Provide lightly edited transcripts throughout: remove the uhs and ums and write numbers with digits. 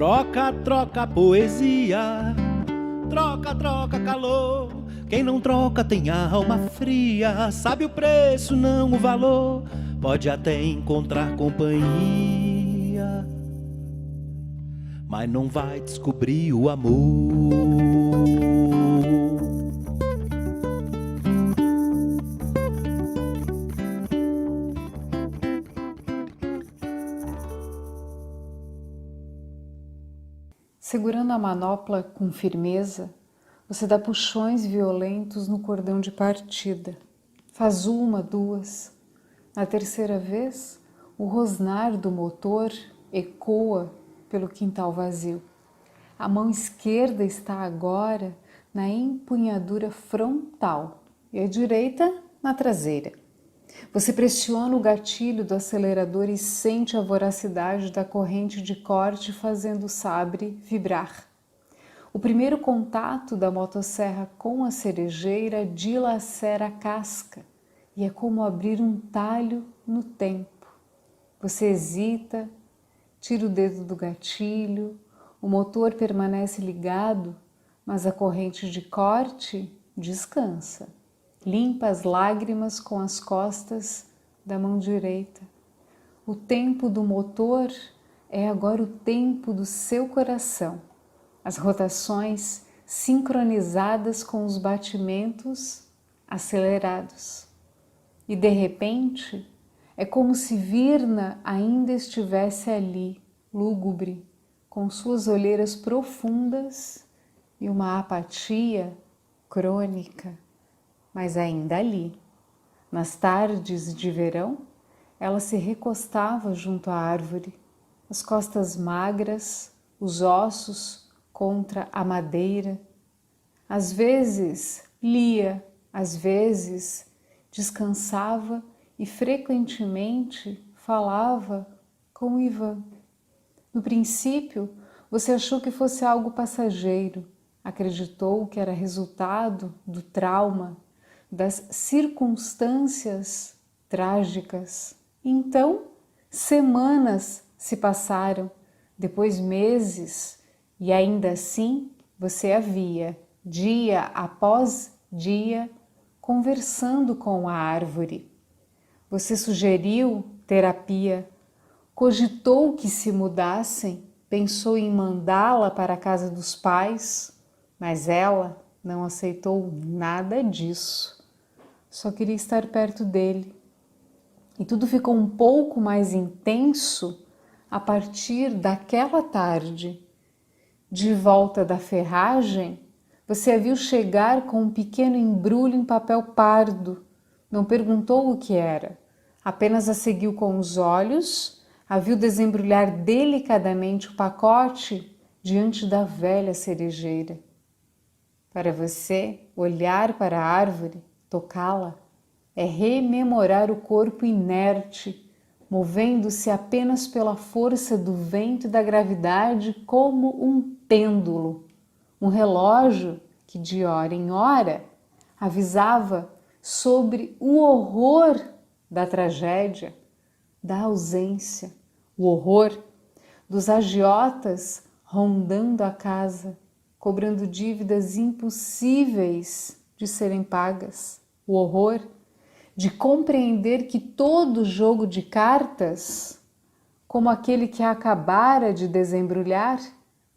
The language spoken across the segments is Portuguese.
Troca, troca poesia, troca, troca calor. Quem não troca tem a alma fria, sabe o preço, não o valor. Pode até encontrar companhia, mas não vai descobrir o amor. Segurando a manopla com firmeza, você dá puxões violentos no cordão de partida. Faz uma, duas. Na terceira vez, o rosnar do motor ecoa pelo quintal vazio. A mão esquerda está agora na empunhadura frontal e a direita na traseira. Você pressiona o gatilho do acelerador e sente a voracidade da corrente de corte fazendo o sabre vibrar. O primeiro contato da motosserra com a cerejeira dilacera a casca e é como abrir um talho no tempo. Você hesita, tira o dedo do gatilho, o motor permanece ligado, mas a corrente de corte descansa. Limpa as lágrimas com as costas da mão direita. O tempo do motor é agora o tempo do seu coração. As rotações sincronizadas com os batimentos acelerados. E de repente, é como se Virna ainda estivesse ali, lúgubre, com suas olheiras profundas e uma apatia crônica, mas ainda ali. Nas tardes de verão, ela se recostava junto à árvore, as costas magras, os ossos contra a madeira. Às vezes lia, às vezes descansava e frequentemente falava com Ivan. No princípio, você achou que fosse algo passageiro, acreditou que era resultado do trauma, das circunstâncias trágicas. Então, semanas se passaram, depois meses, e ainda assim você a via, dia após dia, conversando com a árvore. Você sugeriu terapia, cogitou que se mudassem, pensou em mandá-la para a casa dos pais, mas ela não aceitou nada disso. Só queria estar perto dele. E tudo ficou um pouco mais intenso a partir daquela tarde. De volta da ferragem, você a viu chegar com um pequeno embrulho em papel pardo. Não perguntou o que era, apenas a seguiu com os olhos, a viu desembrulhar delicadamente o pacote diante da velha cerejeira. Para você, olhar para a árvore, tocá-la, é rememorar o corpo inerte, movendo-se apenas pela força do vento e da gravidade como um pêndulo, um relógio que de hora em hora avisava sobre o horror da tragédia, da ausência, o horror dos agiotas rondando a casa, cobrando dívidas impossíveis de serem pagas, o horror de compreender que todo jogo de cartas, como aquele que acabara de desembrulhar,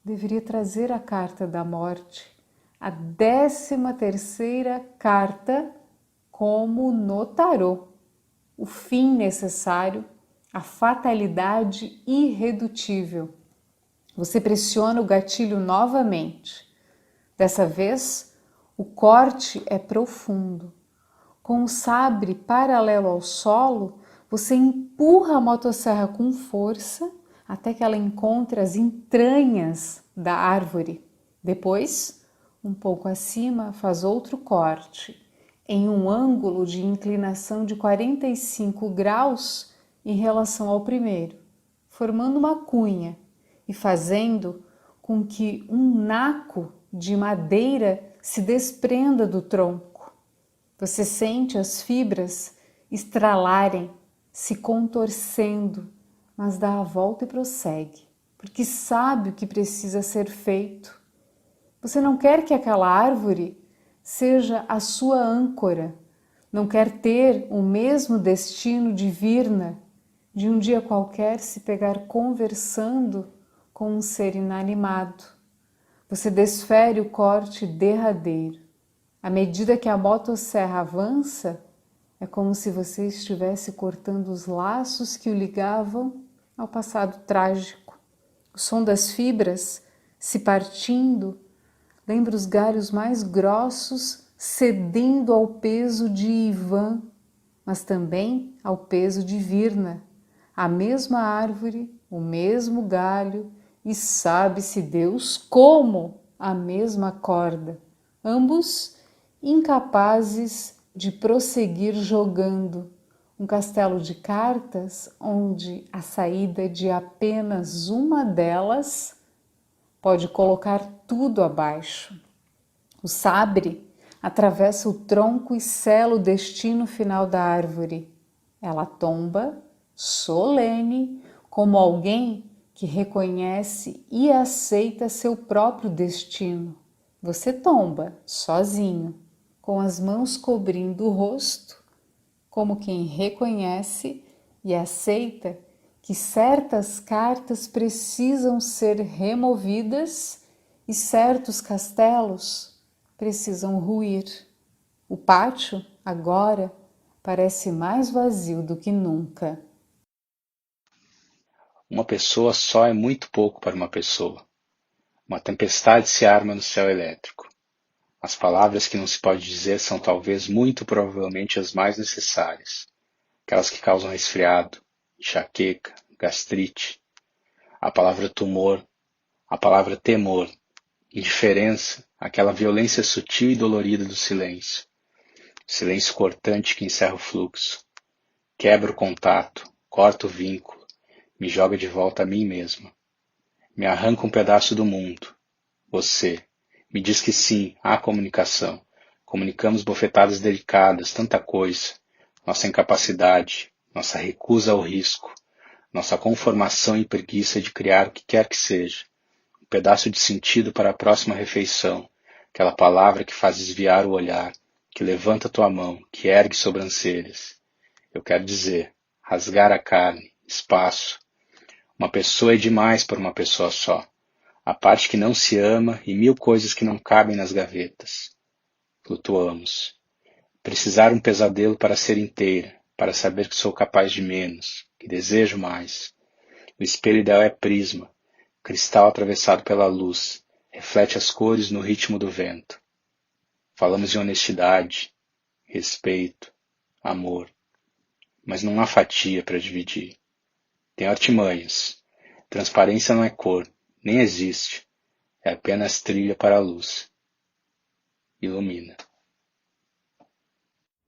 deveria trazer a carta da morte, a 13ª carta como no tarô, o fim necessário, a fatalidade irredutível. Você pressiona o gatilho novamente. Dessa vez, o corte é profundo. Com o sabre paralelo ao solo, você empurra a motosserra com força até que ela encontre as entranhas da árvore. Depois, um pouco acima, faz outro corte, em um ângulo de inclinação de 45 graus em relação ao primeiro, formando uma cunha e fazendo com que um naco de madeira se desprenda do tronco. Você sente as fibras estralarem, se contorcendo, mas dá a volta e prossegue, porque sabe o que precisa ser feito. Você não quer que aquela árvore seja a sua âncora, não quer ter o mesmo destino de Virna, de um dia qualquer se pegar conversando com um ser inanimado. Você desfere o corte derradeiro. À medida que a motosserra avança, é como se você estivesse cortando os laços que o ligavam ao passado trágico. O som das fibras se partindo lembra os galhos mais grossos cedendo ao peso de Ivan, mas também ao peso de Virna. A mesma árvore, o mesmo galho e sabe-se Deus como a mesma corda. Ambos incapazes de prosseguir jogando. Um castelo de cartas onde a saída de apenas uma delas pode colocar tudo abaixo. O sabre atravessa o tronco e sela o destino final da árvore. Ela tomba, solene, como alguém que reconhece e aceita seu próprio destino. Você tomba, sozinho, com as mãos cobrindo o rosto, como quem reconhece e aceita que certas cartas precisam ser removidas e certos castelos precisam ruir. O pátio, agora, parece mais vazio do que nunca. Uma pessoa só é muito pouco para uma pessoa. Uma tempestade se arma no céu elétrico. As palavras que não se pode dizer são talvez muito provavelmente as mais necessárias. Aquelas que causam resfriado, enxaqueca, gastrite. A palavra tumor, a palavra temor, indiferença, aquela violência sutil e dolorida do silêncio. Silêncio cortante que encerra o fluxo. Quebra o contato, corta o vínculo, me joga de volta a mim mesma. Me arranca um pedaço do mundo. Você. Me diz que sim, há comunicação. Comunicamos bofetadas delicadas, tanta coisa. Nossa incapacidade, nossa recusa ao risco, nossa conformação e preguiça de criar o que quer que seja. Um pedaço de sentido para a próxima refeição. Aquela palavra que faz desviar o olhar, que levanta tua mão, que ergue sobrancelhas. Eu quero dizer, rasgar a carne, espaço. Uma pessoa é demais para uma pessoa só. A parte que não se ama e mil coisas que não cabem nas gavetas. Flutuamos. Precisar um pesadelo para ser inteira, para saber que sou capaz de menos, que desejo mais. O espelho ideal é prisma, cristal atravessado pela luz, reflete as cores no ritmo do vento. Falamos de honestidade, respeito, amor, mas não há fatia para dividir. Tem artimanhas. Transparência não é cor, nem existe. É apenas trilha para a luz. Ilumina.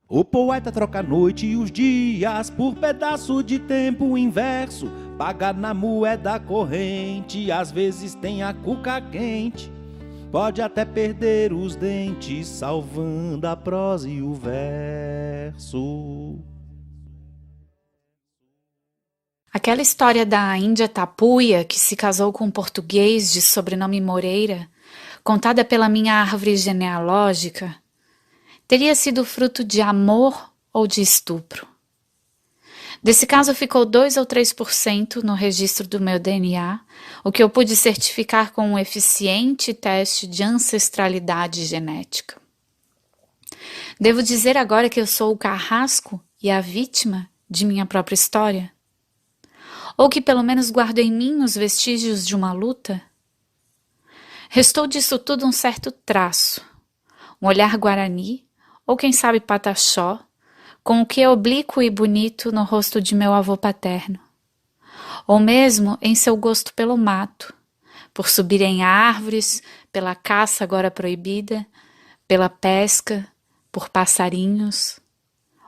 O poeta troca a noite e os dias por pedaço de tempo inverso. Paga na moeda corrente, às vezes tem a cuca quente. Pode até perder os dentes, salvando a prosa e o verso. Aquela história da Índia Tapuia, que se casou com um português de sobrenome Moreira, contada pela minha árvore genealógica, teria sido fruto de amor ou de estupro. Desse caso ficou 2 ou 3% no registro do meu DNA, o que eu pude certificar com um eficiente teste de ancestralidade genética. Devo dizer agora que eu sou o carrasco e a vítima de minha própria história? Ou que pelo menos guardo em mim os vestígios de uma luta? Restou disso tudo um certo traço, um olhar guarani, ou quem sabe pataxó, com o que é oblíquo e bonito no rosto de meu avô paterno. Ou mesmo em seu gosto pelo mato, por subir em árvores, pela caça agora proibida, pela pesca, por passarinhos.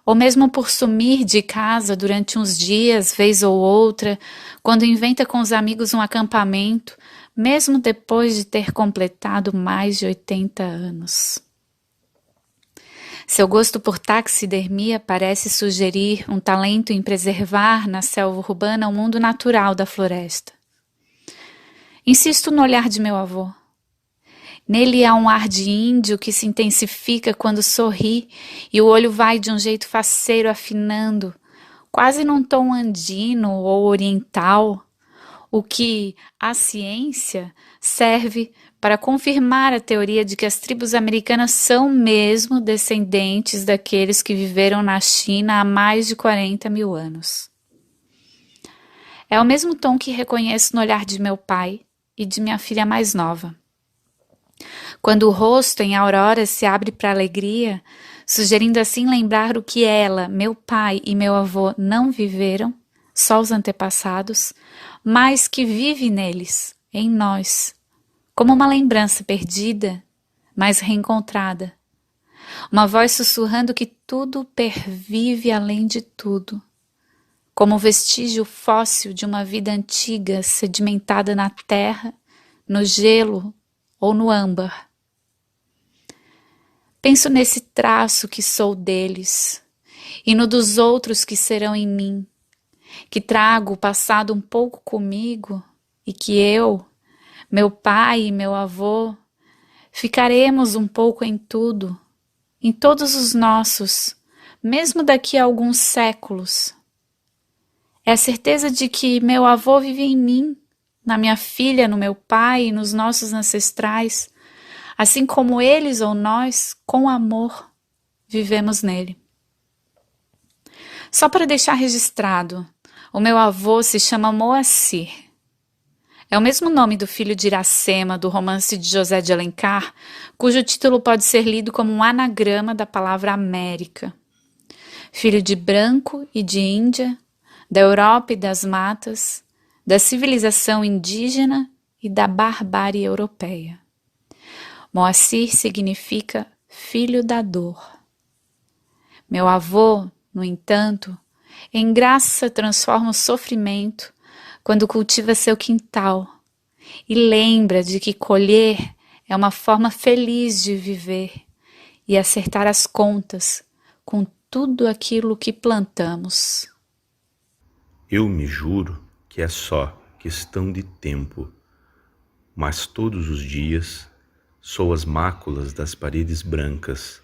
Ou mesmo por sumir de casa durante uns dias, vez ou outra, quando inventa com os amigos um acampamento, mesmo depois de ter completado mais de 80 anos. Seu gosto por taxidermia parece sugerir um talento em preservar na selva urbana o mundo natural da floresta. Insisto no olhar de meu avô. Nele há um ar de índio que se intensifica quando sorri e o olho vai de um jeito faceiro afinando, quase num tom andino ou oriental, o que a ciência serve para confirmar a teoria de que as tribos americanas são mesmo descendentes daqueles que viveram na China há mais de 40 mil anos. É o mesmo tom que reconheço no olhar de meu pai e de minha filha mais nova. Quando o rosto em aurora se abre para a alegria, sugerindo assim lembrar o que ela, meu pai e meu avô não viveram, só os antepassados, mas que vive neles, em nós, como uma lembrança perdida, mas reencontrada. Uma voz sussurrando que tudo pervive além de tudo, como o vestígio fóssil de uma vida antiga sedimentada na terra, no gelo ou no âmbar. Penso nesse traço que sou deles e no dos outros que serão em mim, que trago o passado um pouco comigo e que eu, meu pai e meu avô, ficaremos um pouco em tudo, em todos os nossos, mesmo daqui a alguns séculos. É a certeza de que meu avô vive em mim, na minha filha, no meu pai e nos nossos ancestrais, assim como eles ou nós, com amor, vivemos nele. Só para deixar registrado, o meu avô se chama Moacir. É o mesmo nome do filho de Iracema, do romance de José de Alencar, cujo título pode ser lido como um anagrama da palavra América. Filho de branco e de Índia, da Europa e das matas, da civilização indígena e da barbárie europeia. Moacir significa filho da dor. Meu avô, no entanto, em graça transforma o sofrimento quando cultiva seu quintal e lembra de que colher é uma forma feliz de viver e acertar as contas com tudo aquilo que plantamos. Eu me juro que é só questão de tempo, mas todos os dias sou as máculas das paredes brancas.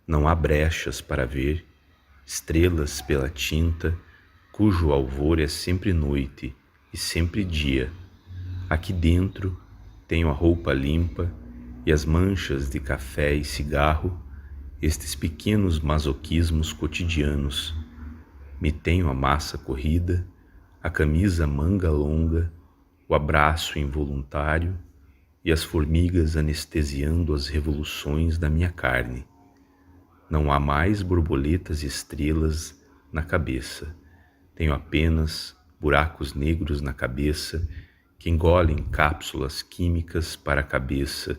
Não há brechas para ver estrelas pela tinta, cujo alvor é sempre noite e sempre dia. Aqui dentro tenho a roupa limpa e as manchas de café e cigarro, estes pequenos masoquismos cotidianos. Me tenho a massa corrida, a camisa manga longa, o abraço involuntário e as formigas anestesiando as revoluções da minha carne. Não há mais borboletas e estrelas na cabeça. Tenho apenas buracos negros na cabeça que engolem cápsulas químicas para a cabeça.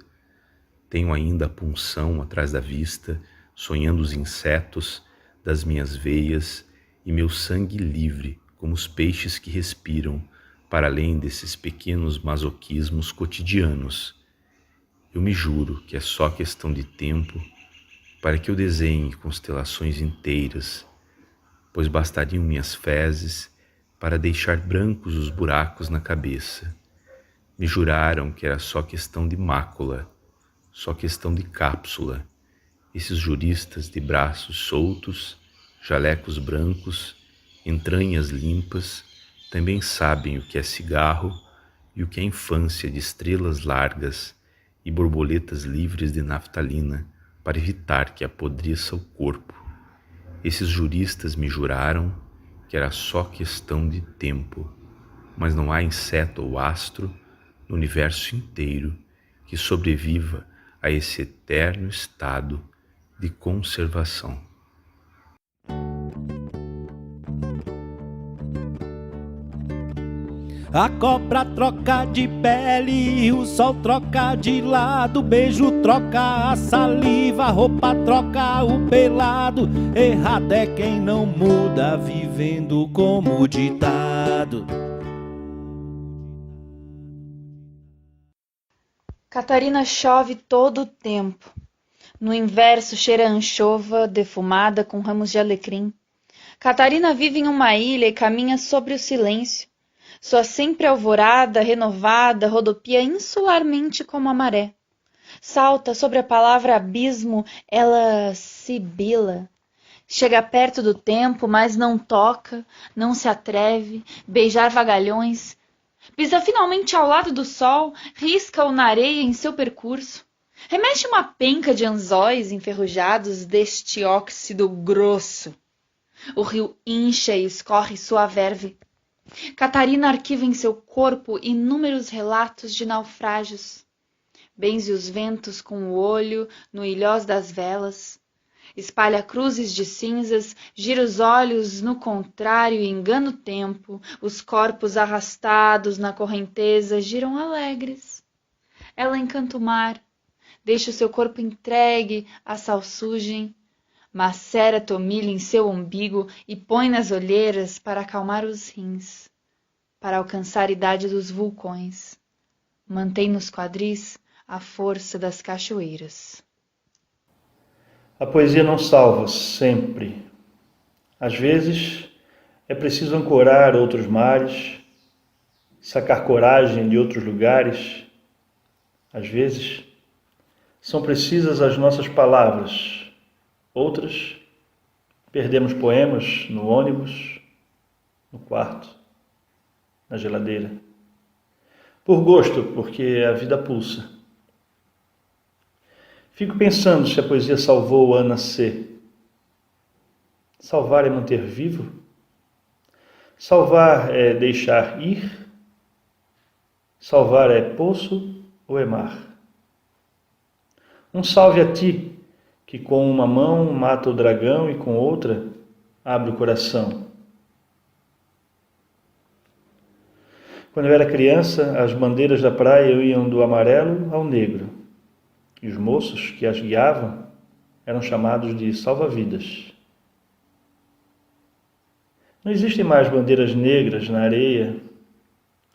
Tenho ainda a punção atrás da vista, sonhando os insetos das minhas veias e meu sangue livre, como os peixes que respiram, para além desses pequenos masoquismos cotidianos. Eu me juro que é só questão de tempo para que eu desenhe constelações inteiras, pois bastariam minhas fezes para deixar brancos os buracos na cabeça. Me juraram que era só questão de mácula, só questão de cápsula. Esses juristas de braços soltos, jalecos brancos, entranhas limpas, também sabem o que é cigarro e o que é infância de estrelas largas e borboletas livres de naftalina para evitar que apodreça o corpo. Esses juristas me juraram que era só questão de tempo, mas não há inseto ou astro no universo inteiro que sobreviva a esse eterno estado de conservação. A cobra troca de pele, o sol troca de lado, o beijo troca a saliva, a roupa troca o pelado. Errado é quem não muda, vivendo como ditado. Catarina chove todo o tempo. No inverso cheira a anchova defumada com ramos de alecrim. Catarina vive em uma ilha e caminha sobre o silêncio. Sua sempre alvorada, renovada, rodopia insularmente como a maré. Salta sobre a palavra abismo, ela sibila. Chega perto do tempo, mas não toca, não se atreve, beijar vagalhões. Pisa finalmente ao lado do sol, risca-o na areia em seu percurso. Remexe uma penca de anzóis enferrujados deste óxido grosso. O rio incha e escorre sua verve. Catarina arquiva em seu corpo inúmeros relatos de naufrágios. Benze os ventos com o olho no ilhós das velas. Espalha cruzes de cinzas, gira os olhos no contrário e engana o tempo. Os corpos arrastados na correnteza giram alegres. Ela encanta o mar, deixa o seu corpo entregue à salsugem, macera tomilho em seu umbigo e põe nas olheiras para acalmar os rins, para alcançar a idade dos vulcões. Mantém nos quadris a força das cachoeiras. A poesia não salva sempre. Às vezes é preciso ancorar outros mares, sacar coragem de outros lugares. Às vezes são precisas as nossas palavras. Outras, perdemos poemas no ônibus, no quarto, na geladeira. Por gosto, porque a vida pulsa. Fico pensando se a poesia salvou Ana C. Salvar é manter vivo? Salvar é deixar ir? Salvar é poço ou é mar? Um salve a ti, que com uma mão mata o dragão e com outra abre o coração. Quando eu era criança, as bandeiras da praia iam do amarelo ao negro. E os moços que as guiavam eram chamados de salva-vidas. Não existem mais bandeiras negras na areia.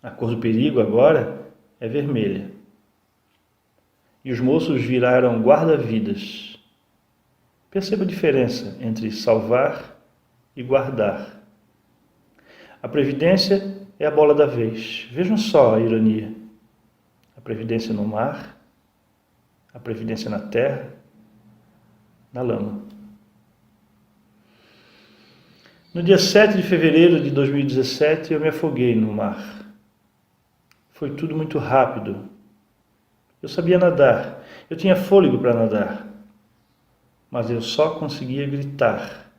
A cor do perigo agora é vermelha. E os moços viraram guarda-vidas. Perceba a diferença entre salvar e guardar. A previdência é a bola da vez. Vejam só a ironia. A previdência no mar, a previdência na terra, na lama. No dia 7 de fevereiro de 2017, eu me afoguei no mar. Foi tudo muito rápido. Eu sabia nadar, eu tinha fôlego para nadar, mas eu só conseguia gritar.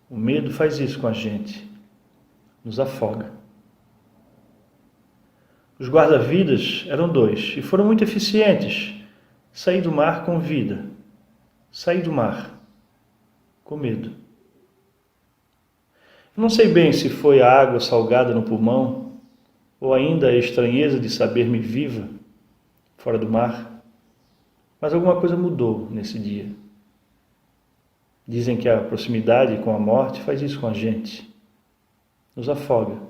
O medo faz isso com a gente, nos afoga. Os guarda-vidas eram 2 e foram muito eficientes. Saí do mar com vida, saí do mar com medo. Eu não sei bem se foi a água salgada no pulmão ou ainda a estranheza de saber-me viva fora do mar, mas alguma coisa mudou nesse dia. Dizem que a proximidade com a morte faz isso com a gente, nos afoga,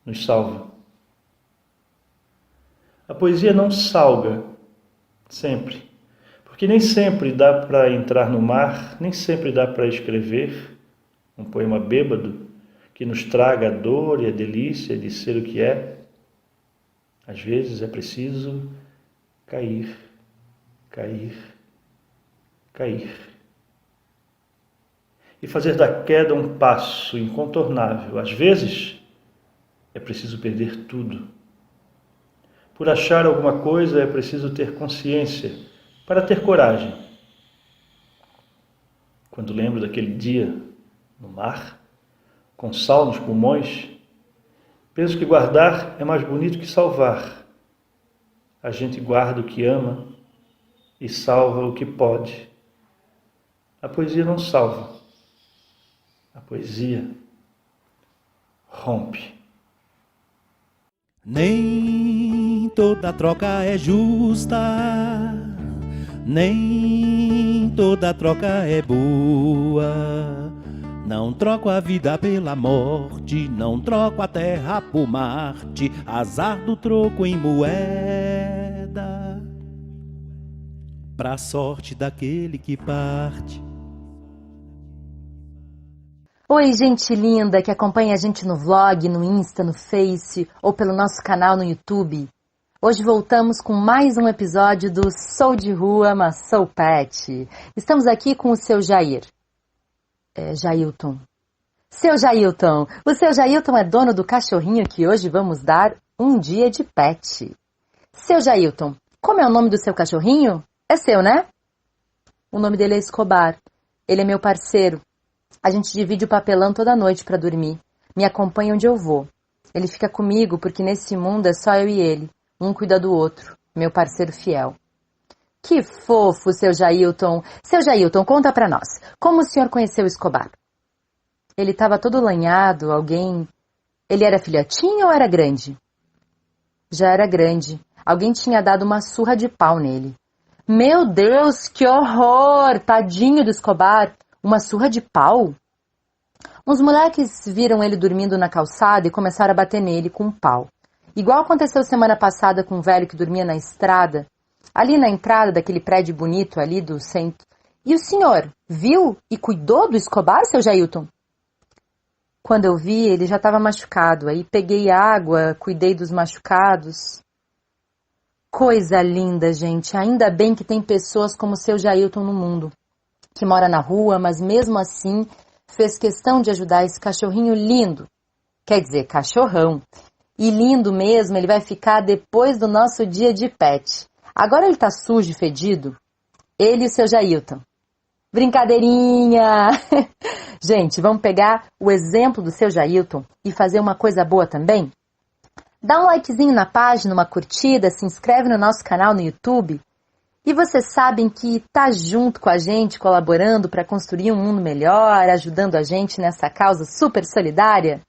nos salva. A poesia não salga sempre, porque nem sempre dá para entrar no mar, nem sempre dá para escrever um poema bêbado que nos traga a dor e a delícia de ser o que é. Às vezes é preciso cair, cair, cair. E fazer da queda um passo incontornável. Às vezes é preciso perder tudo. Por achar alguma coisa é preciso ter consciência para ter coragem. Quando lembro daquele dia no mar, com sal nos pulmões, penso que guardar é mais bonito que salvar. A gente guarda o que ama e salva o que pode. A poesia não salva. A poesia rompe. Nem toda troca é justa, nem toda troca é boa. Não troco a vida pela morte, não troco a terra por Marte, azar do troco em moeda, pra sorte daquele que parte. Oi, gente linda que acompanha a gente no vlog, no Insta, no Face ou pelo nosso canal no YouTube. Hoje voltamos com mais um episódio do Sou de Rua, mas sou pet. Estamos aqui com o seu Jair. Jailton. Seu Jailton. O seu Jailton é dono do cachorrinho que hoje vamos dar um dia de pet. Seu Jailton, como é o nome do seu cachorrinho? É seu, né? O nome dele é Escobar. Ele é meu parceiro. A gente divide o papelão toda noite para dormir. Me acompanha onde eu vou. Ele fica comigo porque nesse mundo é só eu e ele. Um cuida do outro. Meu parceiro fiel. Que fofo, seu Jailton. Seu Jailton, conta pra nós. Como o senhor conheceu o Escobar? Ele estava todo lanhado, Ele era filhotinho ou era grande? Já era grande. Alguém tinha dado uma surra de pau nele. Meu Deus, que horror! Tadinho do Escobar. Uma surra de pau? Uns moleques viram ele dormindo na calçada e começaram a bater nele com um pau. Igual aconteceu semana passada com um velho que dormia na estrada, ali na entrada daquele prédio bonito ali do centro. E o senhor viu e cuidou do Escobar, seu Jailton? Quando eu vi, ele já estava machucado. Aí peguei água, cuidei dos machucados. Coisa linda, gente. Ainda bem que tem pessoas como o seu Jailton no mundo. Que mora na rua, mas mesmo assim fez questão de ajudar esse cachorrinho lindo. Quer dizer, cachorrão. E lindo mesmo ele vai ficar depois do nosso dia de pet. Agora ele tá sujo e fedido. Ele e o seu Jailton. Brincadeirinha! Gente, vamos pegar o exemplo do seu Jailton e fazer uma coisa boa também? Dá um likezinho na página, uma curtida, se inscreve no nosso canal no YouTube. E vocês sabem que tá junto com a gente, colaborando para construir um mundo melhor, ajudando a gente nessa causa super solidária?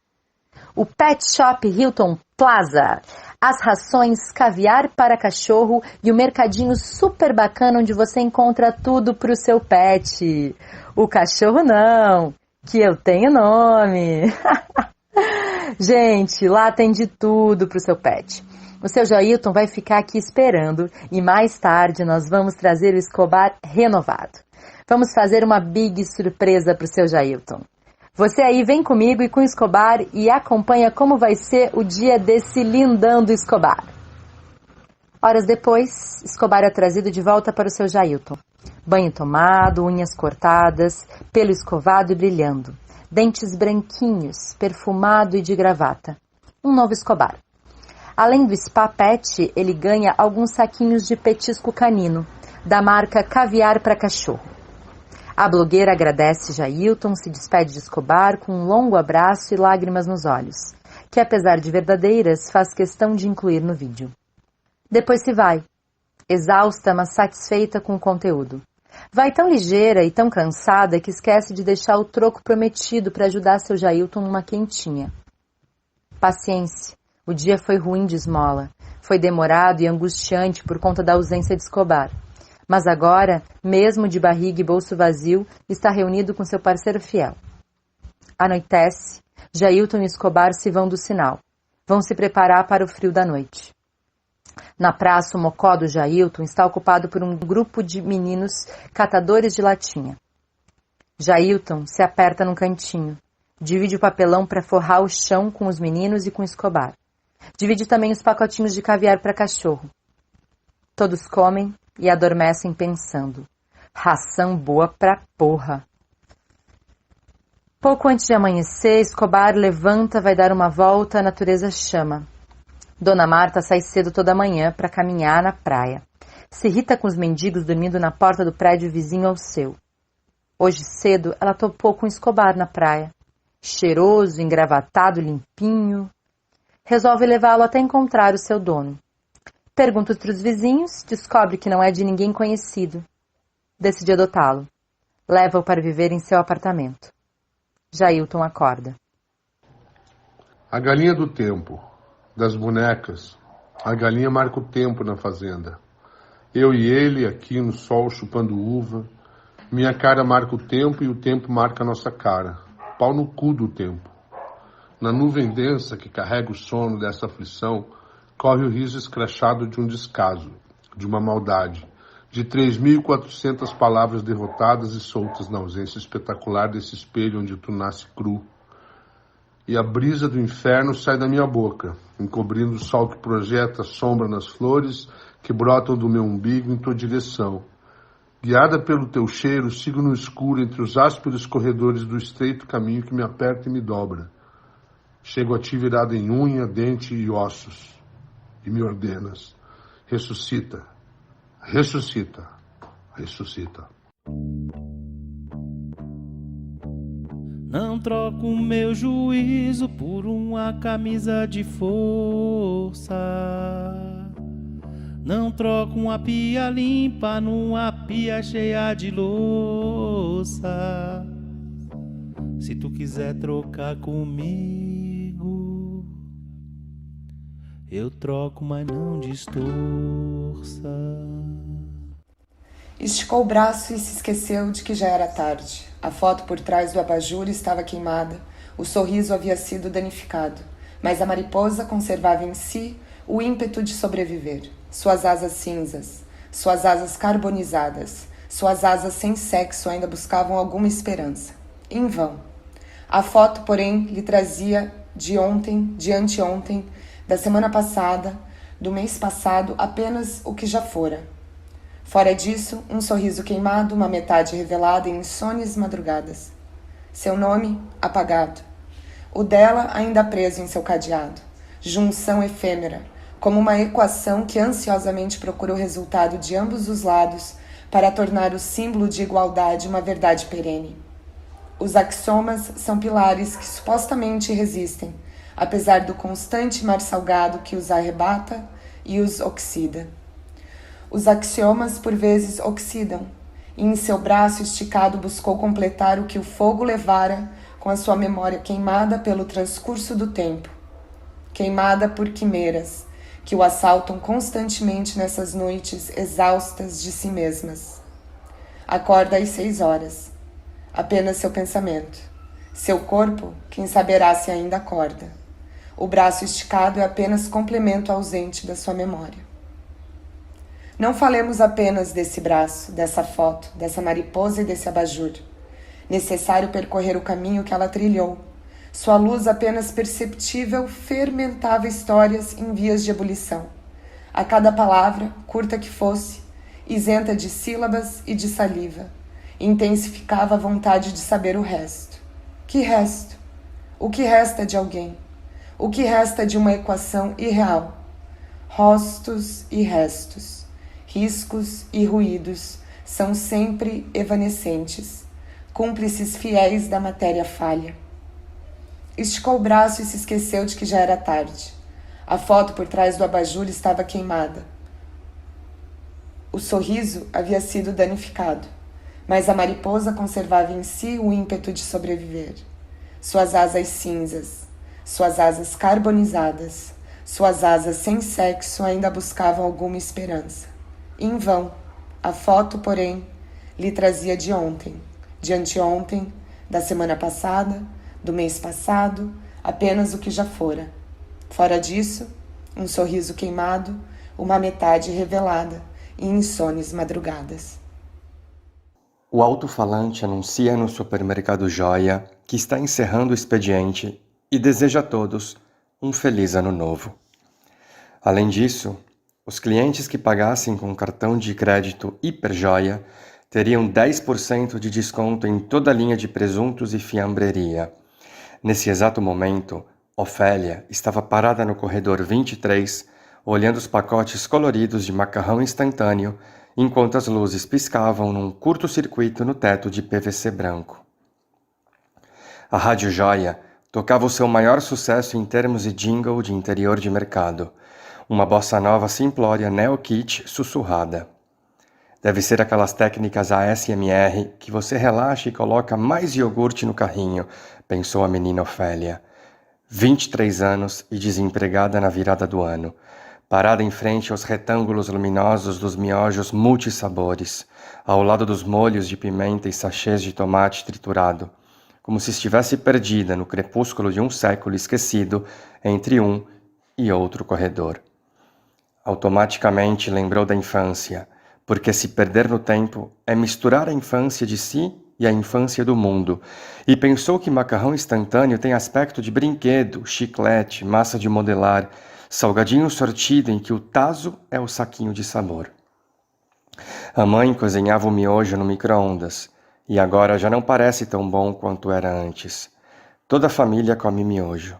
O Pet Shop Hilton Plaza, as rações caviar para cachorro e o mercadinho super bacana onde você encontra tudo para o seu pet. O cachorro não, que eu tenho nome. Gente, lá tem de tudo para o seu pet. O seu Jailton vai ficar aqui esperando e mais tarde nós vamos trazer o Escobar renovado. Vamos fazer uma big surpresa para o seu Jailton. Você aí vem comigo e com o Escobar e acompanha como vai ser o dia desse lindão do Escobar. Horas depois, Escobar é trazido de volta para o seu Jailton. Banho tomado, unhas cortadas, pelo escovado e brilhando. Dentes branquinhos, perfumado e de gravata. Um novo Escobar. Além do Spa Pet, ele ganha alguns saquinhos de petisco canino, da marca Caviar para Cachorro. A blogueira agradece Jailton, se despede de Escobar com um longo abraço e lágrimas nos olhos, que apesar de verdadeiras, faz questão de incluir no vídeo. Depois se vai, exausta, mas satisfeita com o conteúdo. Vai tão ligeira e tão cansada que esquece de deixar o troco prometido para ajudar seu Jailton numa quentinha. Paciência. O dia foi ruim de esmola. Foi demorado e angustiante por conta da ausência de Escobar. Mas agora, mesmo de barriga e bolso vazio, está reunido com seu parceiro fiel. Anoitece, Jailton e Escobar se vão do sinal. Vão se preparar para o frio da noite. Na praça, o mocó do Jailton está ocupado por um grupo de meninos catadores de latinha. Jailton se aperta num cantinho. Divide o papelão para forrar o chão com os meninos e com Escobar. Divide também os pacotinhos de caviar para cachorro. Todos comem e adormecem pensando. Ração boa pra porra. Pouco antes de amanhecer, Escobar levanta, vai dar uma volta, a natureza chama. Dona Marta sai cedo toda manhã para caminhar na praia. Se irrita com os mendigos dormindo na porta do prédio vizinho ao seu. Hoje cedo, ela topou com Escobar na praia. Cheiroso, engravatado, limpinho. Resolve levá-lo até encontrar o seu dono. Pergunta entre os vizinhos, descobre que não é de ninguém conhecido. Decide adotá-lo. Leva-o para viver em seu apartamento. Jailton acorda. A galinha do tempo, das bonecas. A galinha marca o tempo na fazenda. Eu e ele aqui no sol chupando uva. Minha cara marca o tempo e o tempo marca a nossa cara. Pau no cu do tempo. Na nuvem densa que carrega o sono dessa aflição, corre o riso escrachado de um descaso, de uma maldade, de 3.400 palavras derrotadas e soltas na ausência espetacular desse espelho onde tu nasce cru. E a brisa do inferno sai da minha boca, encobrindo o sol que projeta sombra nas flores que brotam do meu umbigo em tua direção. Guiada pelo teu cheiro, sigo no escuro entre os ásperos corredores do estreito caminho que me aperta e me dobra. Chego a ti virado em unha, dente e ossos, e me ordenas. Ressuscita, ressuscita, ressuscita. Não troco o meu juízo por uma camisa de força. Não troco uma pia limpa numa pia cheia de louça. Se tu quiser trocar comigo, eu troco, mas não distorça. Esticou o braço e se esqueceu de que já era tarde. A foto por trás do abajur estava queimada, o sorriso havia sido danificado, mas a mariposa conservava em si o ímpeto de sobreviver. Suas asas cinzas, suas asas carbonizadas, suas asas sem sexo ainda buscavam alguma esperança. Em vão. A foto, porém, lhe trazia de ontem, de anteontem, da semana passada, do mês passado, apenas o que já fora. Fora disso, um sorriso queimado, uma metade revelada em insones madrugadas. Seu nome, apagado. O dela, ainda preso em seu cadeado. Junção efêmera, como uma equação que ansiosamente procura o resultado de ambos os lados para tornar o símbolo de igualdade uma verdade perene. Os axiomas são pilares que supostamente resistem, apesar do constante mar salgado que os arrebata e os oxida. Os axiomas, por vezes, oxidam, e em seu braço esticado buscou completar o que o fogo levara com a sua memória queimada pelo transcurso do tempo, queimada por quimeras, que o assaltam constantemente nessas noites exaustas de si mesmas. Acorda às 6 horas. Apenas seu pensamento. Seu corpo, quem saberá se ainda acorda. O braço esticado é apenas complemento ausente da sua memória. Não falemos apenas desse braço, dessa foto, dessa mariposa e desse abajur. Necessário percorrer o caminho que ela trilhou. Sua luz apenas perceptível fermentava histórias em vias de ebulição. A cada palavra, curta que fosse, isenta de sílabas e de saliva, intensificava a vontade de saber o resto. Que resto? O que resta de alguém? O que resta de uma equação irreal? Rostos e restos, riscos e ruídos são sempre evanescentes, cúmplices fiéis da matéria falha. Esticou o braço e se esqueceu de que já era tarde. A foto por trás do abajur estava queimada. O sorriso havia sido danificado, mas a mariposa conservava em si o ímpeto de sobreviver. Suas asas cinzas, suas asas carbonizadas, suas asas sem sexo ainda buscavam alguma esperança. Em vão. A foto, porém, lhe trazia de ontem, de anteontem, da semana passada, do mês passado, apenas o que já fora. Fora disso, um sorriso queimado, uma metade revelada e insones madrugadas. O alto-falante anuncia no supermercado Joia que está encerrando o expediente e deseja a todos um feliz ano novo. Além disso, os clientes que pagassem com cartão de crédito Hiperjoia teriam 10% de desconto em toda a linha de presuntos e fiambreria. Nesse exato momento, Ofélia estava parada no corredor 23, olhando os pacotes coloridos de macarrão instantâneo, enquanto as luzes piscavam num curto-circuito no teto de PVC branco. A Rádio Joia tocava o seu maior sucesso em termos de jingle de interior de mercado, uma bossa nova simplória neo-kit sussurrada. Deve ser aquelas técnicas ASMR que você relaxa e coloca mais iogurte no carrinho, pensou a menina Ofélia. 23 anos e desempregada na virada do ano, parada em frente aos retângulos luminosos dos miojos multissabores, ao lado dos molhos de pimenta e sachês de tomate triturado, como se estivesse perdida no crepúsculo de um século esquecido entre um e outro corredor. Automaticamente lembrou da infância, porque se perder no tempo é misturar a infância de si e a infância do mundo, e pensou que macarrão instantâneo tem aspecto de brinquedo, chiclete, massa de modelar, salgadinho sortido em que o taso é o saquinho de sabor. A mãe cozinhava o miojo no micro-ondas, e agora já não parece tão bom quanto era antes. Toda a família come miojo.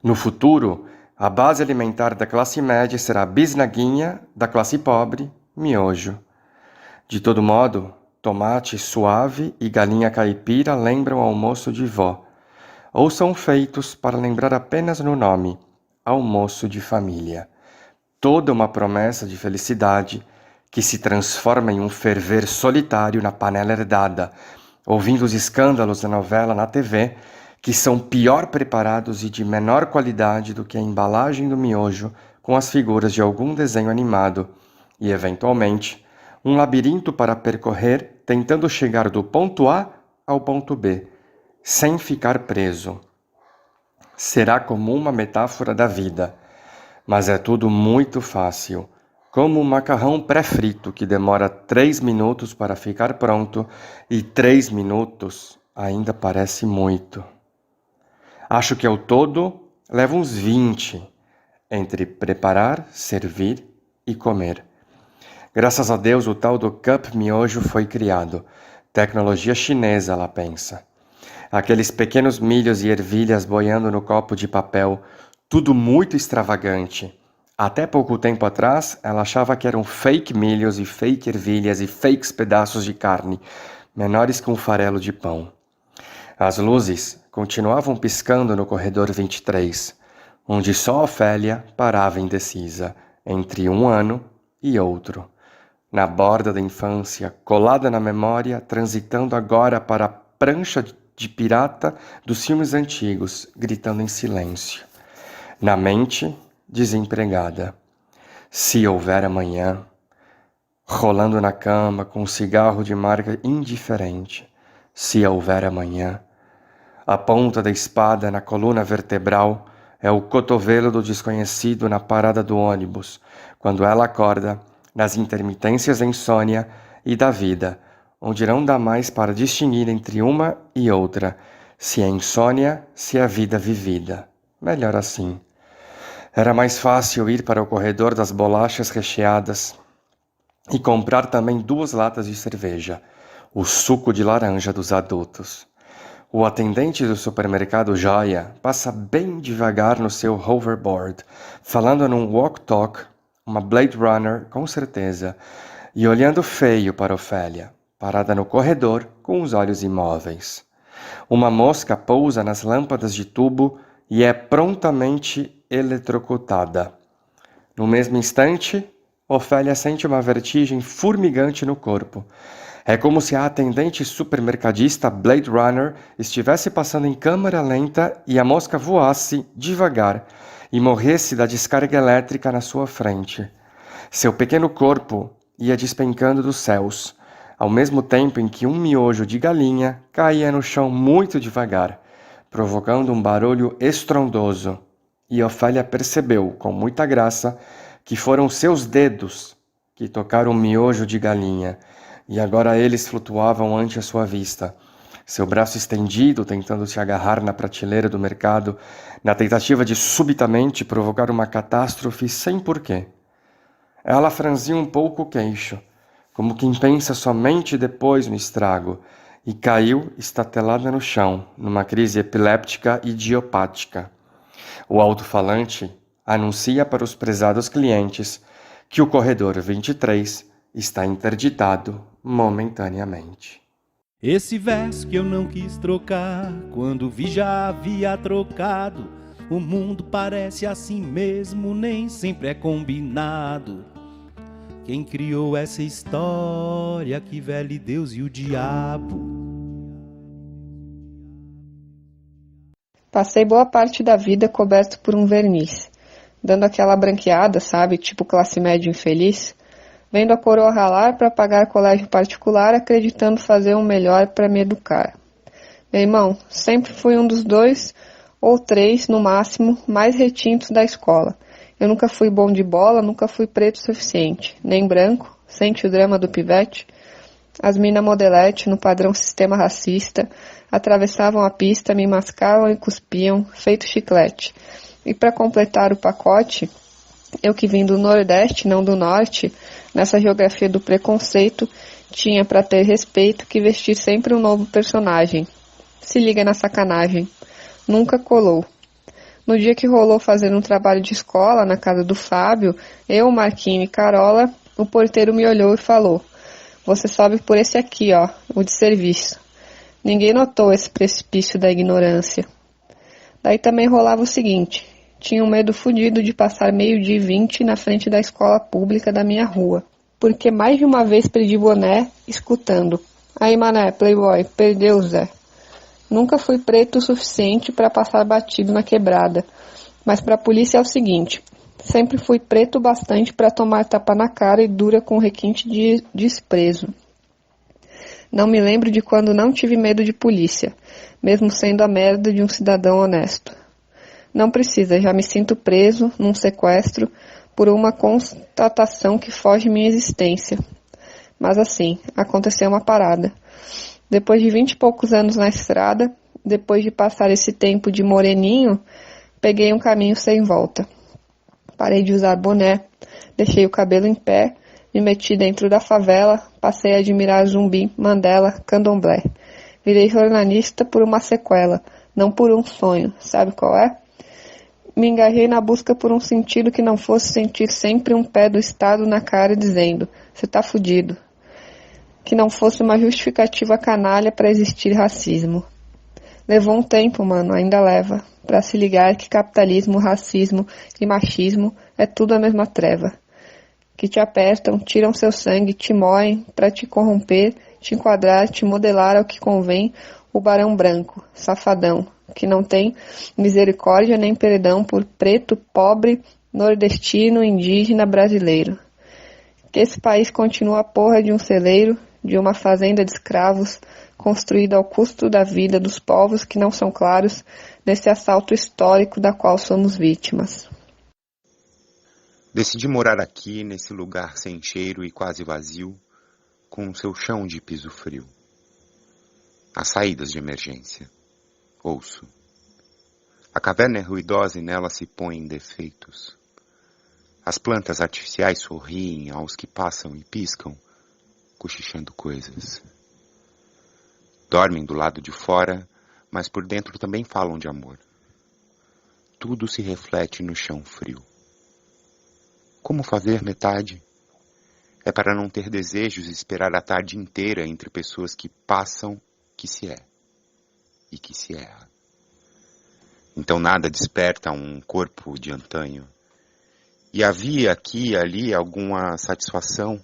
No futuro, a base alimentar da classe média será bisnaguinha, da classe pobre, miojo. De todo modo, tomate suave e galinha caipira lembram o almoço de vó, ou são feitos para lembrar apenas no nome, almoço de família. Toda uma promessa de felicidade que se transforma em um ferver solitário na panela herdada, ouvindo os escândalos da novela na TV, que são pior preparados e de menor qualidade do que a embalagem do miojo com as figuras de algum desenho animado, e, eventualmente, um labirinto para percorrer tentando chegar do ponto A ao ponto B, sem ficar preso. Será como uma metáfora da vida, mas é tudo muito fácil, como um macarrão pré-frito que demora 3 minutos para ficar pronto e 3 minutos ainda parece muito. Acho que ao todo leva uns 20 entre preparar, servir e comer. Graças a Deus o tal do Cup Miojo foi criado. Tecnologia chinesa, ela pensa. Aqueles pequenos milhos e ervilhas boiando no copo de papel, tudo muito extravagante. Até pouco tempo atrás, ela achava que eram fake milhos e fake ervilhas e fakes pedaços de carne, menores que um farelo de pão. As luzes continuavam piscando no corredor 23, onde só Ofélia parava indecisa, entre um ano e outro. Na borda da infância, colada na memória, transitando agora para a prancha de pirata dos filmes antigos, gritando em silêncio. Na mente, desempregada. Se houver amanhã, rolando na cama com um cigarro de marca indiferente. Se houver amanhã, a ponta da espada na coluna vertebral é o cotovelo do desconhecido na parada do ônibus, quando ela acorda nas intermitências da insônia e da vida, onde não dá mais para distinguir entre uma e outra, se é insônia, se é vida vivida. Melhor assim. Era mais fácil ir para o corredor das bolachas recheadas e comprar também 2 latas de cerveja, o suco de laranja dos adultos. O atendente do supermercado Joia passa bem devagar no seu hoverboard, falando num walk-talk, uma Blade Runner com certeza, e olhando feio para Ofélia, parada no corredor com os olhos imóveis. Uma mosca pousa nas lâmpadas de tubo e é prontamente eletrocutada. No mesmo instante, Ofélia sente uma vertigem formigante no corpo. É como se a atendente supermercadista Blade Runner estivesse passando em câmera lenta e a mosca voasse devagar e morresse da descarga elétrica na sua frente. Seu pequeno corpo ia despencando dos céus, ao mesmo tempo em que um miojo de galinha caía no chão muito devagar, provocando um barulho estrondoso. E Ofélia percebeu, com muita graça, que foram seus dedos que tocaram o miojo de galinha, e agora eles flutuavam ante a sua vista, seu braço estendido tentando se agarrar na prateleira do mercado, na tentativa de subitamente provocar uma catástrofe sem porquê. Ela franziu um pouco o queixo, como quem pensa somente depois no estrago, e caiu estatelada no chão, numa crise epiléptica idiopática. O alto-falante anuncia para os prezados clientes que o corredor 23 está interditado momentaneamente. Esse verso que eu não quis trocar, quando vi já havia trocado. O mundo parece assim mesmo, nem sempre é combinado. Quem criou essa história, que velho Deus e o diabo. Passei boa parte da vida coberto por um verniz, dando aquela branqueada, sabe, tipo classe média infeliz, vendo a coroa ralar para pagar colégio particular, acreditando fazer o melhor para me educar. Meu irmão, sempre fui um dos 2 ou 3, no máximo, mais retintos da escola. Eu nunca fui bom de bola, nunca fui preto o suficiente, nem branco, Sente o drama do pivete? As mina modelete, no padrão sistema racista, atravessavam a pista, me mascavam e cuspiam, feito chiclete. E para completar o pacote, eu que vim do Nordeste, não do Norte, nessa geografia do preconceito, tinha para ter respeito que vestir sempre um novo personagem. Se liga na sacanagem. Nunca colou. No dia que rolou fazer um trabalho de escola na casa do Fábio, eu, Marquinho e Carola, o porteiro me olhou e falou: "Você sobe por esse aqui, ó, o de serviço." Ninguém notou esse precipício da ignorância. Daí também rolava o seguinte: tinha um medo fudido de passar 12h20 na frente da escola pública da minha rua, porque mais de uma vez perdi boné, escutando: "Aí, mané, playboy, perdeu, Zé." Nunca fui preto o suficiente para passar batido na quebrada, mas para a polícia é o seguinte: sempre fui preto o bastante para tomar tapa na cara e dura com requinte de desprezo. Não me lembro de quando não tive medo de polícia, mesmo sendo a merda de um cidadão honesto. Não precisa, já me sinto preso, num sequestro, por uma constatação que foge minha existência. Mas assim, aconteceu uma parada. Depois de 20 e poucos anos na estrada, depois de passar esse tempo de moreninho, peguei um caminho sem volta. Parei de usar boné, deixei o cabelo em pé, me meti dentro da favela, passei a admirar Zumbi, Mandela, Candomblé. Virei jornalista por uma sequela, não por um sonho. Sabe qual é? Me engajei na busca por um sentido que não fosse sentir sempre um pé do Estado na cara dizendo: "Você tá fudido." Que não fosse uma justificativa canalha para existir racismo. Levou um tempo, mano, ainda leva, para se ligar que capitalismo, racismo e machismo é tudo a mesma treva. Que te apertam, tiram seu sangue, te moem para te corromper, te enquadrar, te modelar ao que convém, o barão branco, safadão, que não tem misericórdia nem perdão por preto, pobre, nordestino, indígena, brasileiro. Que esse país continua a porra de um celeiro, de uma fazenda de escravos, construída ao custo da vida dos povos que não são claros nesse assalto histórico da qual somos vítimas. Decidi morar aqui, nesse lugar sem cheiro e quase vazio, com o seu chão de piso frio. As saídas de emergência. Ouço. A caverna é ruidosa e nela se põem defeitos. As plantas artificiais sorriem aos que passam e piscam, cochichando coisas. Dormem do lado de fora, mas por dentro também falam de amor. Tudo se reflete no chão frio. Como fazer metade? É para não ter desejos e esperar a tarde inteira entre pessoas que passam, que se é e que se erra. Então nada desperta um corpo de antanho. E havia aqui e ali alguma satisfação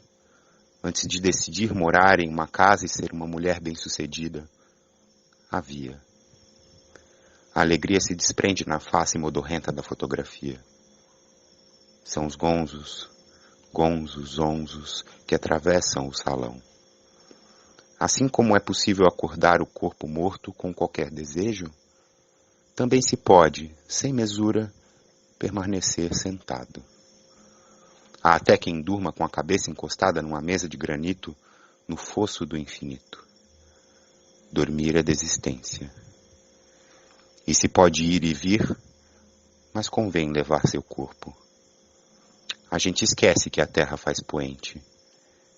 antes de decidir morar em uma casa e ser uma mulher bem-sucedida. Havia. A alegria se desprende na face modorrenta da fotografia. São os gonzos, onzos, que atravessam o salão. Assim como é possível acordar o corpo morto com qualquer desejo, também se pode, sem mesura, permanecer sentado. Há até quem durma com a cabeça encostada numa mesa de granito no fosso do infinito. Dormir é desistência. E se pode ir e vir, mas convém levar seu corpo. A gente esquece que a terra faz poente,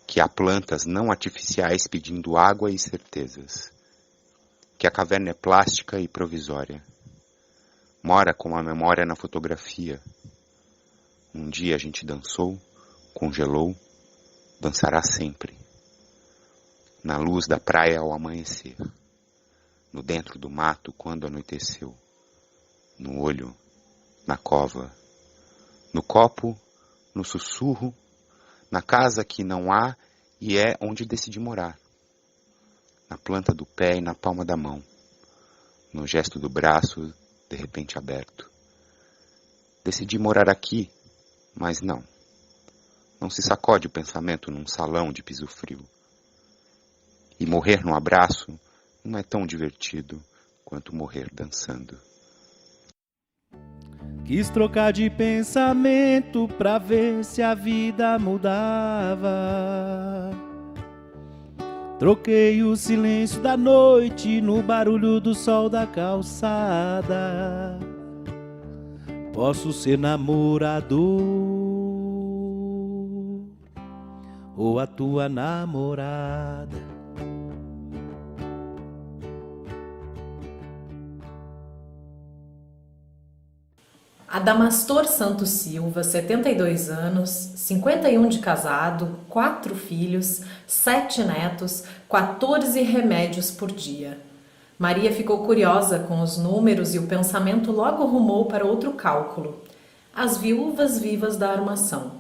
que há plantas não artificiais pedindo água e certezas, que a caverna é plástica e provisória. Mora com a memória na fotografia. Um dia a gente dançou, congelou, dançará sempre. Na luz da praia ao amanhecer, no dentro do mato quando anoiteceu, no olho, na cova, no copo, no sussurro, na casa que não há e é onde decidi morar, na planta do pé e na palma da mão, no gesto do braço de repente aberto. Decidi morar aqui, mas não se sacode o pensamento num salão de piso frio. E morrer num abraço não é tão divertido quanto morrer dançando. Quis trocar de pensamento pra ver se a vida mudava. Troquei o silêncio da noite no barulho do sol da calçada. Posso ser namorador ou a tua namorada. Adamastor Santos Silva, 72 anos, 51 de casado, 4 filhos, 7 netos, 14 remédios por dia. Maria ficou curiosa com os números e o pensamento logo rumou para outro cálculo: as viúvas vivas da armação.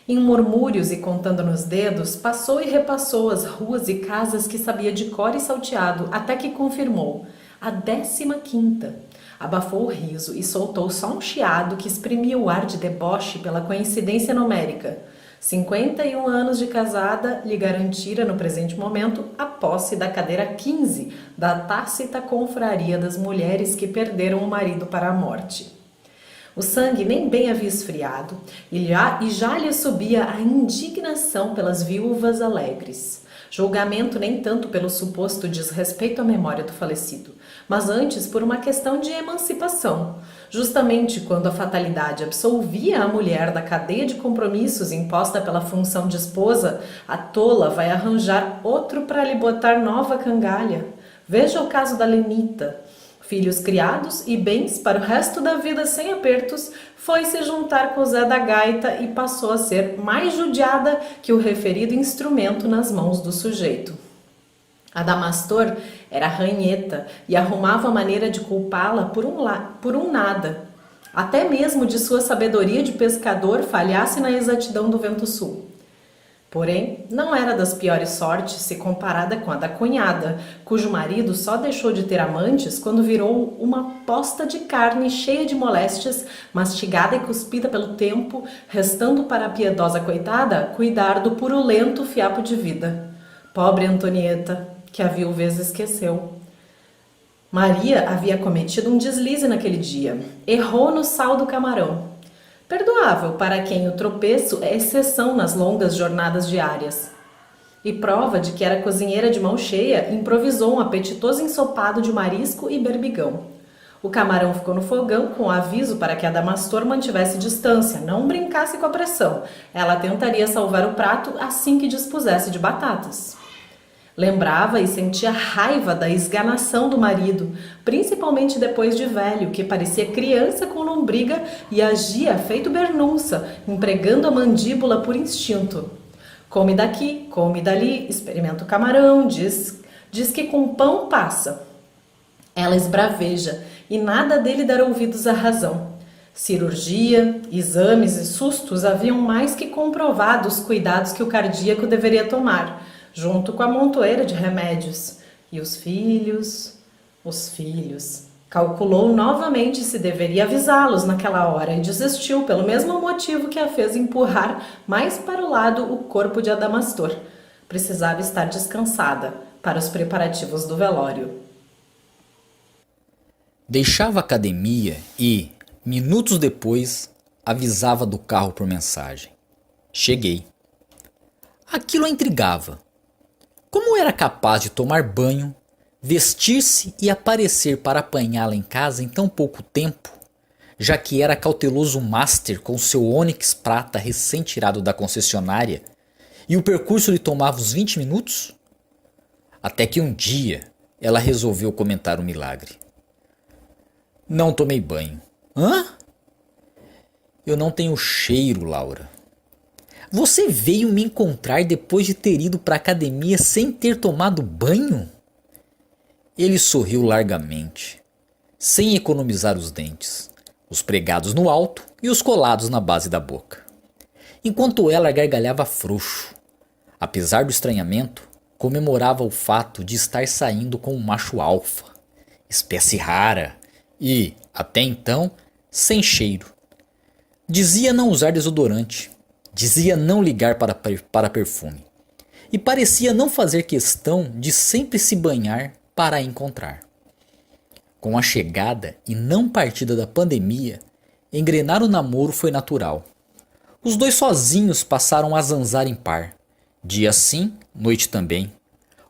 Em murmúrios e contando nos dedos, passou e repassou as ruas e casas que sabia de cor e salteado, até que confirmou: a 15ª. Abafou o riso e soltou só um chiado que exprimia o ar de deboche pela coincidência numérica. 51 anos de casada lhe garantira no presente momento a posse da cadeira 15 da tácita confraria das mulheres que perderam o marido para a morte. O sangue nem bem havia esfriado e já lhe subia a indignação pelas viúvas alegres. Julgamento nem tanto pelo suposto desrespeito à memória do falecido, mas antes por uma questão de emancipação. Justamente quando a fatalidade absolvia a mulher da cadeia de compromissos imposta pela função de esposa, a tola vai arranjar outro para lhe botar nova cangalha. Veja o caso da Lenita. Filhos criados e bens para o resto da vida sem apertos, foi se juntar com o Zé da Gaita e passou a ser mais judiada que o referido instrumento nas mãos do sujeito. Adamastor era ranheta e arrumava a maneira de culpá-la por um nada. Até mesmo de sua sabedoria de pescador falhasse na exatidão do vento sul. Porém, não era das piores sortes se comparada com a da cunhada, cujo marido só deixou de ter amantes quando virou uma posta de carne cheia de moléstias, mastigada e cuspida pelo tempo, restando para a piedosa coitada cuidar do purulento fiapo de vida. Pobre Antonieta, que a viuveza esqueceu. Maria havia cometido um deslize naquele dia. Errou no sal do camarão. Perdoável para quem o tropeço é exceção nas longas jornadas diárias. E prova de que era cozinheira de mão cheia, improvisou um apetitoso ensopado de marisco e berbigão. O camarão ficou no fogão com aviso para que a Adamastor mantivesse distância, não brincasse com a pressão. Ela tentaria salvar o prato assim que dispusesse de batatas. Lembrava e sentia raiva da esganação do marido, principalmente depois de velho, que parecia criança com lombriga e agia feito bernunça, empregando a mandíbula por instinto. Come daqui, come dali, experimenta o camarão, diz que com pão passa. Ela esbraveja e nada dele dar ouvidos à razão. Cirurgia, exames e sustos haviam mais que comprovado os cuidados que o cardíaco deveria tomar, junto com a montoeira de remédios. E os filhos. Calculou novamente se deveria avisá-los naquela hora e desistiu pelo mesmo motivo que a fez empurrar mais para o lado o corpo de Adamastor. Precisava estar descansada para os preparativos do velório. Deixava a academia e, minutos depois, avisava do carro por mensagem. Cheguei. Aquilo a intrigava. Como era capaz de tomar banho, vestir-se e aparecer para apanhá-la em casa em tão pouco tempo, já que era cauteloso master com seu Onix prata recém-tirado da concessionária e o percurso lhe tomava uns 20 minutos? Até que um dia ela resolveu comentar o milagre. Não tomei banho. Hã? Eu não tenho cheiro, Laura. Você veio me encontrar depois de ter ido para a academia sem ter tomado banho? Ele sorriu largamente, sem economizar os dentes, os pregados no alto e os colados na base da boca. Enquanto ela gargalhava frouxo, apesar do estranhamento, comemorava o fato de estar saindo com um macho alfa, espécie rara e, até então, sem cheiro. Dizia não usar desodorante. Dizia não ligar para perfume. E parecia não fazer questão de sempre se banhar para a encontrar. Com a chegada e não partida da pandemia, engrenar o namoro foi natural. Os dois sozinhos passaram a zanzar em par. Dia sim, noite também.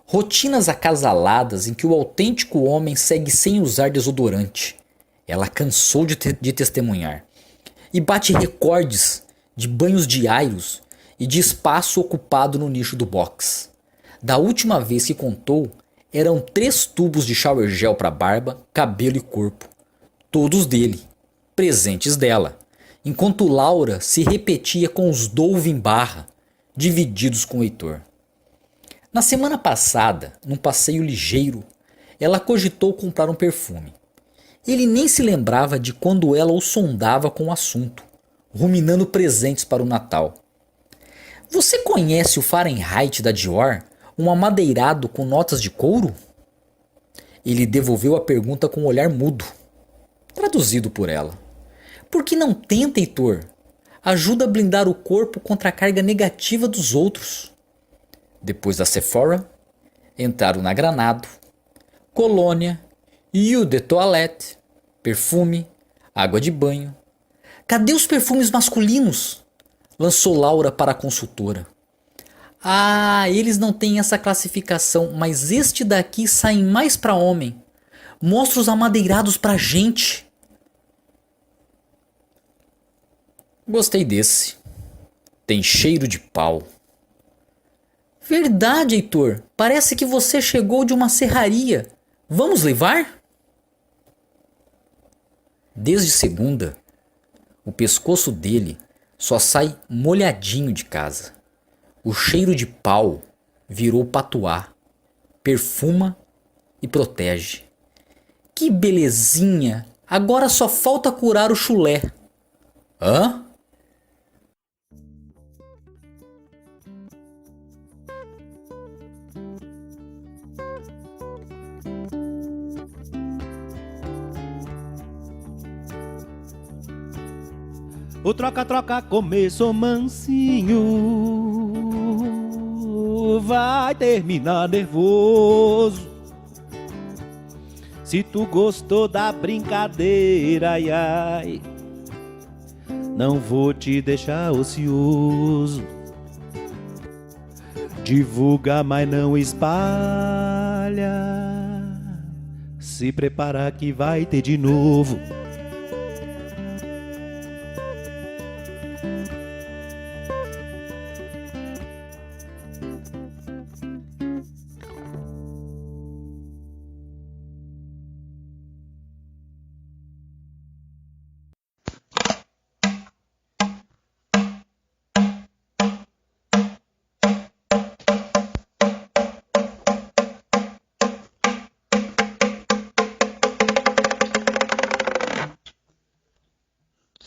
Rotinas acasaladas em que o autêntico homem segue sem usar desodorante. Ela cansou de testemunhar. E bate recordes de banhos diários e de espaço ocupado no nicho do box. Da última vez que contou, eram 3 tubos de shower gel para barba, cabelo e corpo. Todos dele, presentes dela. Enquanto Laura se repetia com os Dove em barra, divididos com o Heitor. Na semana passada, num passeio ligeiro, ela cogitou comprar um perfume. Ele nem se lembrava de quando ela o sondava com o assunto, ruminando presentes para o Natal. Você conhece o Fahrenheit da Dior, um amadeirado com notas de couro? Ele devolveu a pergunta com um olhar mudo, traduzido por ela. Por que não tenta, Heitor? Ajuda a blindar o corpo contra a carga negativa dos outros. Depois da Sephora, entraram na Granado, colônia, Eau de Toilette, perfume, água de banho. Cadê os perfumes masculinos? Lançou Laura para a consultora. Ah, eles não têm essa classificação, mas este daqui sai mais para homem. Mostra os amadeirados pra gente. Gostei desse. Tem cheiro de pau. Verdade, Heitor. Parece que você chegou de uma serraria. Vamos levar? Desde segunda, o pescoço dele só sai molhadinho de casa. O cheiro de pau virou patuá, perfuma e protege. Que belezinha! Agora só falta curar o chulé. Hã? O troca-troca começou mansinho, vai terminar nervoso. Se tu gostou da brincadeira, ai ai, não vou te deixar ocioso. Divulga, mas não espalha. Se prepara que vai ter de novo.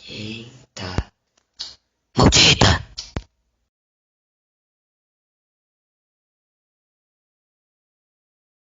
Quem